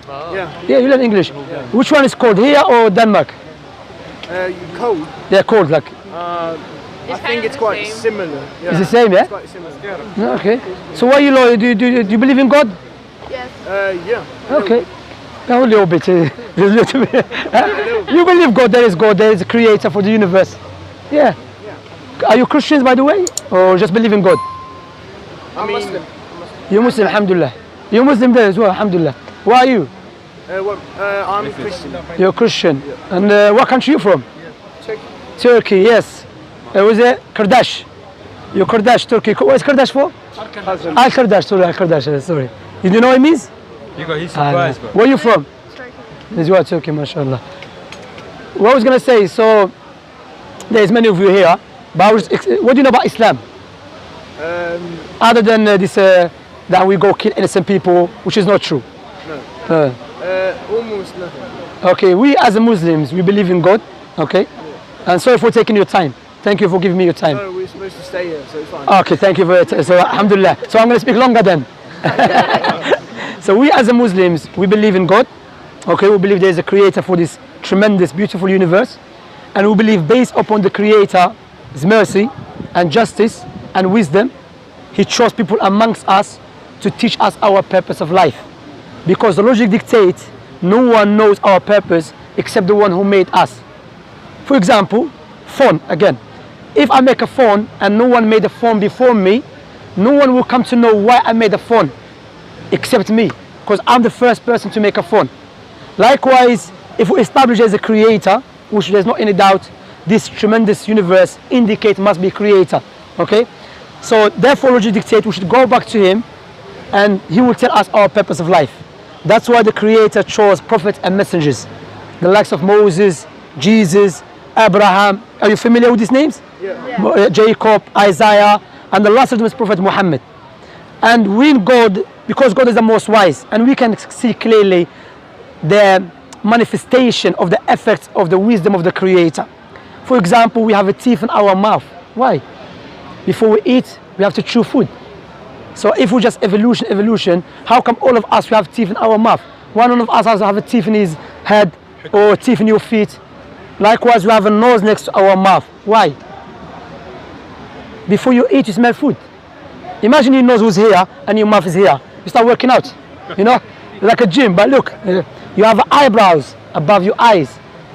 Yeah. Yeah, you learn English. Yeah. Which one is cold, here or Denmark? Cold. Yeah, cold, like. I think it's quite similar. Yeah. It's the same, yeah? It's quite similar. Okay. So why you loyal? Do you believe in God? Yes. Yeah. Okay. A little bit. You believe God, there is a creator for the universe. Yeah. Are you Christians, by the way? Or just believe in God? I'm Muslim. You're Muslim, alhamdulillah. You're Muslim there as well, alhamdulillah. Where are you? I'm Christian. You're Christian. And what country are you from? Turkey. Turkey, yes. Was it Kurdish? You're Kurdish, Turkey. What is Kurdish for? Al-Kurdish, sorry, Al-Kurdish, sorry. You do know what it means? You got his surprise, bro. Where are you from? Turkey. This is Turkey, mashallah. What I was going to say, so there's many of you here, but what do you know about Islam? Other than this, that we go kill innocent people, which is not true. No. Almost nothing. Okay, we as Muslims, we believe in God, okay? And sorry for taking your time. Thank you for giving me your time. No, we're supposed to stay here, so it's fine. Okay, thank you for it. So, alhamdulillah. So I'm going to speak longer then. So we as Muslims, we believe in God. Okay, we believe there is a creator for this tremendous, beautiful universe. And we believe based upon the creator's mercy and justice and wisdom, he chose people amongst us to teach us our purpose of life. Because the logic dictates no one knows our purpose except the one who made us. For example, phone again. If I make a phone and no one made a phone before me, no one will come to know why I made a phone except me, because I'm the first person to make a phone. Likewise, if we establish as a creator, which there's not any doubt, this tremendous universe indicate must be creator. Okay? So therefore logic dictates we should go back to him and he will tell us our purpose of life. That's why the creator chose prophets and messengers. The likes of Moses, Jesus, Abraham. Are you familiar with these names? Yeah. Jacob, Isaiah, and the last of them is Prophet Muhammad. And when God, because God is the most wise, and we can see clearly the manifestation of the effects of the wisdom of the creator. For example, we have a teeth in our mouth. Why? Before we eat, we have to chew food. So if we just evolution, how come all of us we have teeth in our mouth? One of us has have a teeth in his head or teeth in your feet. Likewise, we have a nose next to our mouth. Why? Before you eat, you smell food. Imagine your nose was here and your mouth is here. You start working out, you know, like a gym. But look, you have eyebrows above your eyes.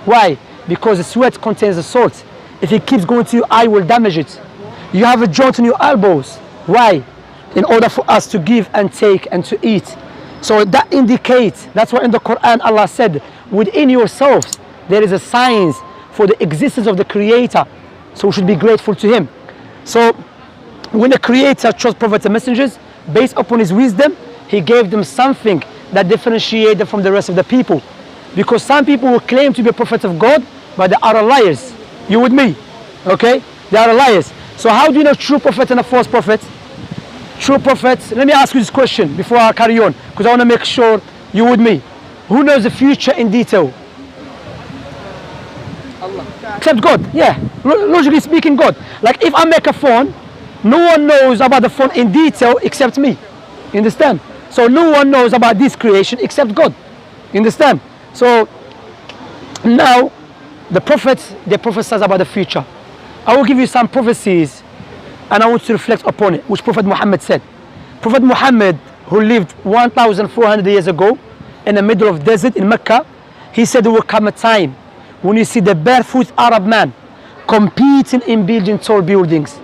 Why? Because the sweat contains the salt. If it keeps going to your eye, it will damage it. You have a joint in your elbows. Why? In order for us to give and take and to eat. So that indicates, that's why in the Quran Allah said, within yourselves there is a science for the existence of the creator. So we should be grateful to him. So when the creator chose prophets and messengers, based upon his wisdom, he gave them something that differentiated them from the rest of the people. Because some people will claim to be a prophet of God, but they are liars. You with me? Okay? They are liars. So how do you know true prophet and a false prophet? True prophets, let me ask you this question before I carry on, because I want to make sure you with me. Who knows the future in detail? Allah. Except God, yeah. Logically speaking, God. Like if I make a phone, no one knows about the phone in detail except me. You understand? So no one knows about this creation except God. You understand? So now the prophets, they prophesize about the future. I will give you some prophecies and I want to reflect upon it, which Prophet Muhammad said. Prophet Muhammad, who lived 1,400 years ago in the middle of desert in Mecca, he said there will come a time when you see the barefoot Arab man competing in building tall buildings.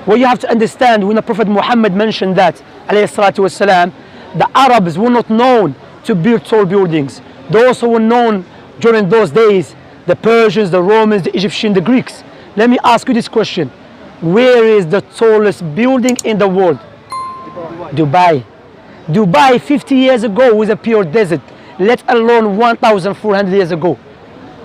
What you have to understand, when the Prophet Muhammad mentioned that, alayhi salatu wasalam, the Arabs were not known to build tall buildings. Those who were known during those days, the Persians, the Romans, the Egyptians, the Greeks. Let me ask you this question. Where is the tallest building in the world? Dubai. Dubai 50 years ago was a pure desert, let alone 1,400 years ago.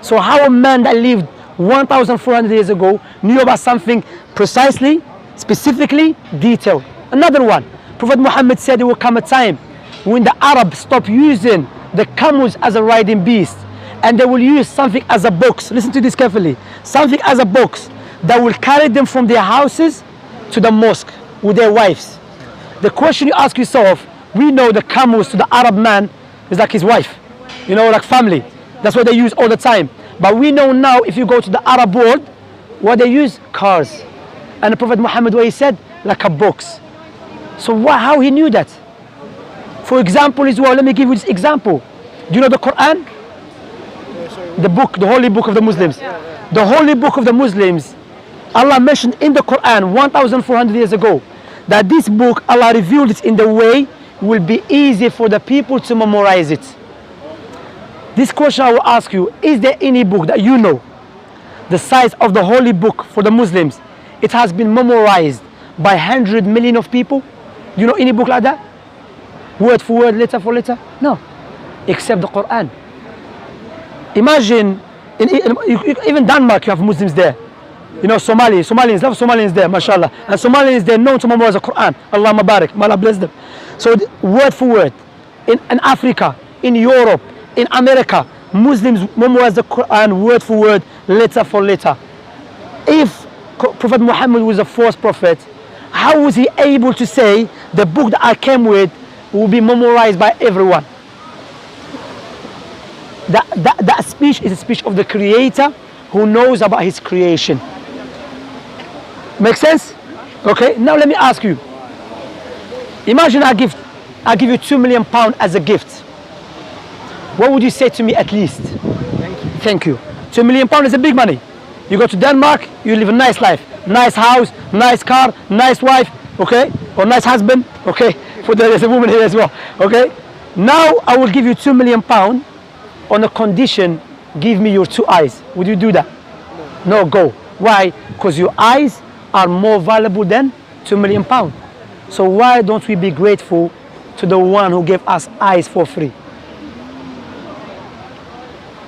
So how a man that lived 1,400 years ago knew about something precisely, specifically, detailed? Another one. Prophet Muhammad said there will come a time when the Arabs stop using the camels as a riding beast and they will use something as a box. Listen to this carefully. Something as a box that will carry them from their houses to the mosque with their wives. The question you ask yourself, we know the camels to the Arab man It's like his wife, you know, like family. That's what they use all the time. But we know now, if you go to the Arab world, what they use? Cars. And the Prophet Muhammad, what he said? Like a box. So how he knew that? For example as well, let me give you this example. Do you know the Quran? The book, the holy book of the Muslims. The holy book of the Muslims, Allah mentioned in the Quran 1,400 years ago that this book, Allah revealed it in the way will be easy for the people to memorize it. This question I will ask you, is there any book that you know, the size of the holy book for the Muslims, it has been memorized by 100 million of people? Do you know any book like that? Word for word, letter for letter? No, except the Quran. Imagine, even Denmark, you have Muslims there. You know, Somalians, love Somalians there, mashallah. And Somalians, they're known to memorize the Quran. Allah Mabarak, may Allah bless them. So word for word, in Africa, in Europe, in America, Muslims memorize the Quran word for word, letter for letter. If Prophet Muhammad was the first prophet, how was he able to say the book that I came with will be memorized by everyone? That speech is a speech of the Creator who knows about his creation. Make sense? Okay, now let me ask you. Imagine I give you £2 million as a gift. What would you say to me at least? Thank you. Thank you. £2 million is a big money. You go to Denmark, you live a nice life. Nice house, nice car, nice wife, okay? Or nice husband, okay? There's a woman here as well, okay? Now I will give you £2 million on a condition, give me your 2 eyes. Would you do that? No, go. Why? Because your eyes are more valuable than £2 million. So why don't we be grateful to the one who gave us eyes for free?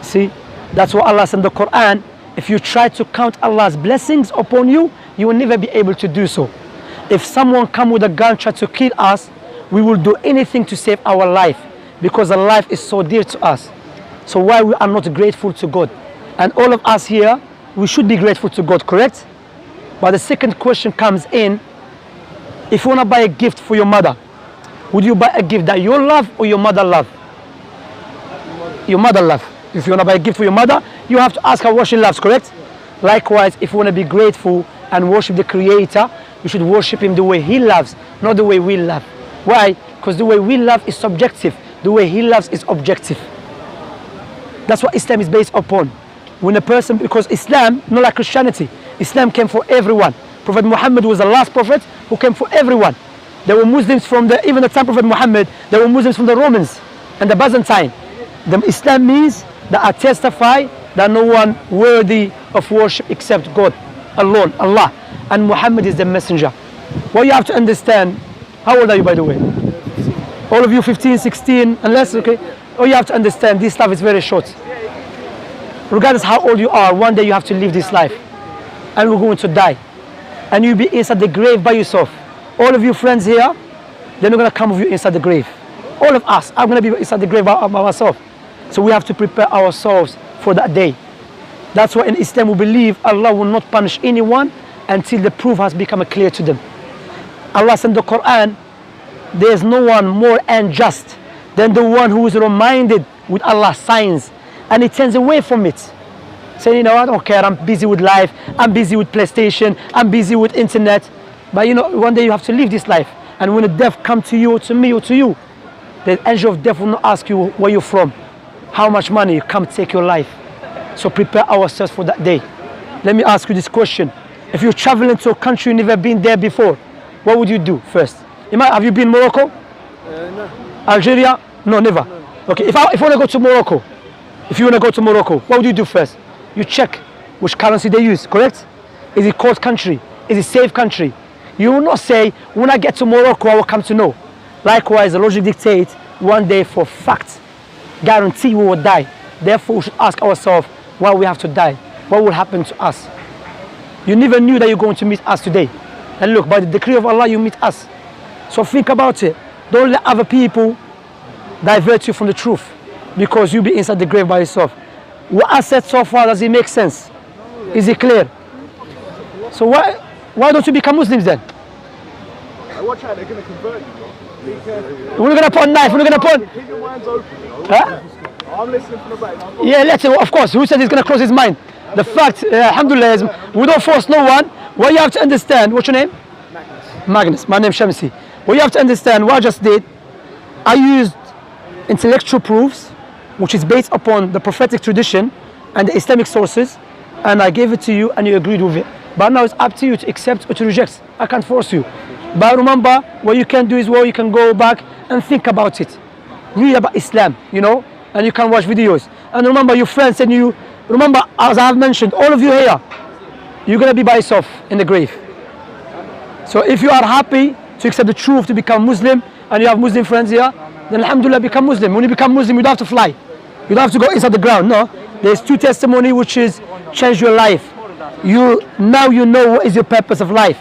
See, that's what Allah said in the Quran. If you try to count Allah's blessings upon you, you will never be able to do so. If someone come with a gun try to kill us, we will do anything to save our life because our life is so dear to us. So why we are not grateful to God? And all of us here, we should be grateful to God, correct? But the second question comes in, if you want to buy a gift for your mother, would you buy a gift that you love or your mother love? Your mother love. If you want to buy a gift for your mother, you have to ask her what she loves, correct? Likewise, if you want to be grateful and worship the Creator, you should worship Him the way He loves, not the way we love. Why? Because the way we love is subjective. The way He loves is objective. That's what Islam is based upon. When a person, because Islam, not like Christianity, Islam came for everyone. Prophet Muhammad was the last prophet who came for everyone. There were Muslims from even the time of Prophet Muhammad, there were Muslims from the Romans and the Byzantine. The Islam means that I testify that no one worthy of worship except God alone, Allah. And Muhammad is the messenger. What you have to understand, how old are you by the way? All of you 15, 16, unless, okay? All you have to understand, this life is very short. Regardless how old you are, one day you have to live this life. And we're going to die. And you'll be inside the grave by yourself. All of you friends here, they're not going to come with you inside the grave. All of us, I'm going to be inside the grave by myself. So we have to prepare ourselves for that day. That's why in Islam we believe Allah will not punish anyone until the proof has become clear to them. Allah said in the Quran, there is no one more unjust than the one who is reminded with Allah's signs and he turns away from it. Saying, you know, I don't care, I'm busy with life, I'm busy with PlayStation, I'm busy with internet. But you know, one day you have to live this life. And when the death comes to you, or to me, or to you, the angel of death will not ask you where you're from, how much money, you come take your life. So prepare ourselves for that day. Let me ask you this question. If you're traveling to a country you've never been there before, what would you do first? Have you been in Morocco? No. Algeria? No, never. No. Okay, if I want to go to Morocco, what would you do first? You check which currency they use, correct? Is it cold country? Is it safe country? You will not say, when I get to Morocco, I will come to know. Likewise, the logic dictates one day for fact, guarantee we will die. Therefore, we should ask ourselves why we have to die. What will happen to us? You never knew that you're going to meet us today. And look, by the decree of Allah, you meet us. So think about it. Don't let other people divert you from the truth because you'll be inside the grave by yourself. What I said so far, does it make sense? Is it clear? So why don't you become Muslims then? Watch out, they're going to convert you, bro. We're gonna put a knife. We're gonna put. Keep your minds open. Huh? I'm listening from the back. Yeah, let's say, of course. Who said he's gonna close his mind? The fact, alhamdulillah, is we don't force no one. What you have to understand. What's your name? Magnus. My name's Shemsy. What you have to understand. What I just did. I used intellectual proofs, which is based upon the prophetic tradition and the Islamic sources, and I gave it to you, and you agreed with it. But now it's up to you to accept or to reject. I can't force you. But remember, what you can do is, well, you can go back and think about it. Read about Islam, you know, and you can watch videos. And remember, your friends and you, remember, as I have mentioned, all of you here, you're going to be by yourself in the grave. So if you are happy to accept the truth, to become Muslim, and you have Muslim friends here, then alhamdulillah, become Muslim. When you become Muslim, you don't have to fly. You don't have to go inside the ground, no. There's two testimony which is change your life. Now you know what is your purpose of life.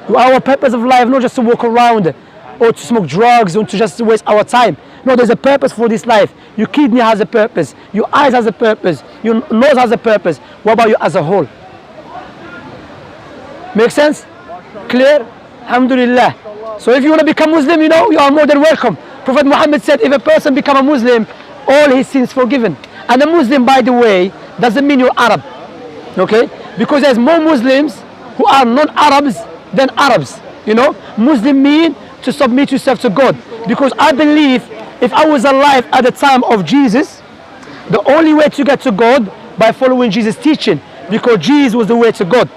Our purpose of life, not just to walk around or to smoke drugs or to just waste our time. No, there's a purpose for this life. Your kidney has a purpose. Your eyes has a purpose. Your nose has a purpose. What about you as a whole? Make sense? Clear? Alhamdulillah. So if you want to become Muslim, you know, you are more than welcome. Prophet Muhammad said, if a person become a Muslim, all his sins forgiven. And a Muslim, by the way, doesn't mean you're Arab. Okay? Because there's more Muslims who are non-Arabs than Arabs. You know? Muslim mean to submit yourself to God. Because I believe if I was alive at the time of Jesus, the only way to get to God by following Jesus' teaching. Because Jesus was the way to God.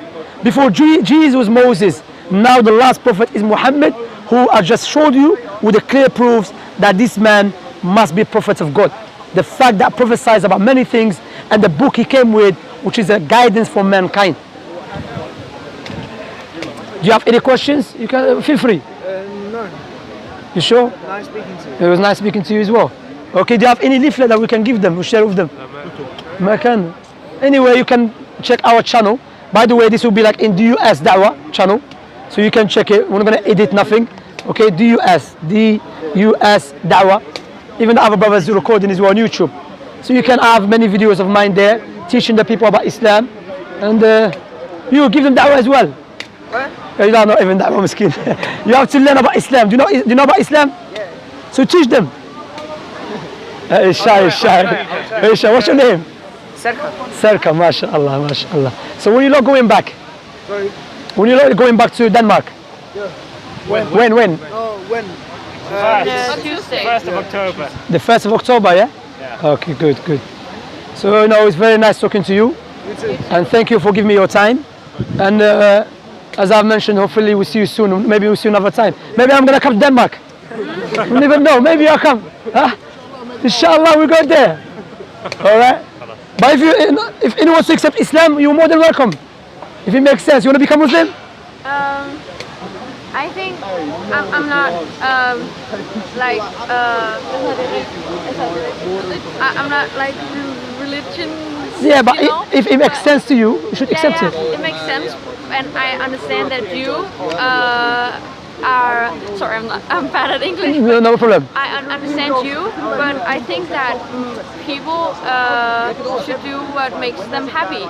Before Jesus was Moses. Now the last prophet is Muhammad, who I just showed you with the clear proofs that this man must be a prophet of God. The fact that prophesies about many things, and the book he came with, which is a guidance for mankind. Do you have any questions? You can feel free. No. You sure? Nice speaking to you. It was nice speaking to you as well. Okay, do you have any leaflet that we can give them, we share with them? I can. Anyway, you can check our channel. By the way, this will be like in DUS Da'wah channel. So you can check it. We're not going to edit nothing. Okay, DUS Da'wah. Even the other brothers are recording as well on YouTube. So you can have many videos of mine there, teaching the people about Islam. And you give them da'wah as well. What? You don't know even da'wah, miskin. You have to learn about Islam. Do you know about Islam? Yeah. So teach them. Shy. What's your name? Serka, mashallah, mashallah. So when you're not going back? Sorry? When you're not going back to Denmark? Yeah. When? Oh, when? Tuesday. 1st of October. The 1st of October, yeah? Yeah. Okay, good. So, you know, it's very nice talking to you. You too. And thank you for giving me your time. And as I've mentioned, hopefully we'll see you soon. Maybe we'll see you another time. Maybe I'm going to come to Denmark. You never know. Maybe I'll come. Huh? Inshallah, we'll go there. All right? But if anyone wants to accept Islam, you're more than welcome. If it makes sense. You want to become Muslim? I think I'm not like I'm not like religion. Yeah, but you know? if it makes sense to you, you should accept it. It makes sense, and I understand that you are. Sorry, I'm bad at English. No problem. I understand you, but I think that people should do what makes them happy.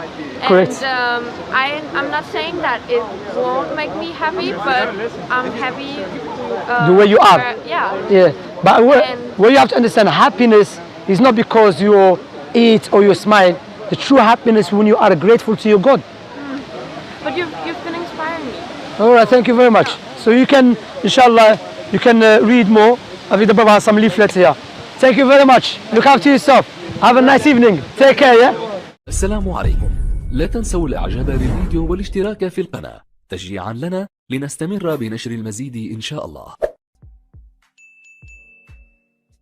Correct. And I'm not saying that it won't make me happy, but I'm happy. The way you are. Yeah. But what you have to understand, happiness is not because you eat or you smile. The true happiness when you are grateful to your God. But you've been inspiring me. All right, thank you very much. So you can, inshallah, you can read more. I think the Baba has some leaflets here. Thank you very much. Look after yourself. Have a nice evening. Take care, yeah? السلام عليكم. لا تنسوا الاعجاب بالفيديو والاشتراك في القناة تشجيعا لنا لنستمر بنشر المزيد إن شاء الله.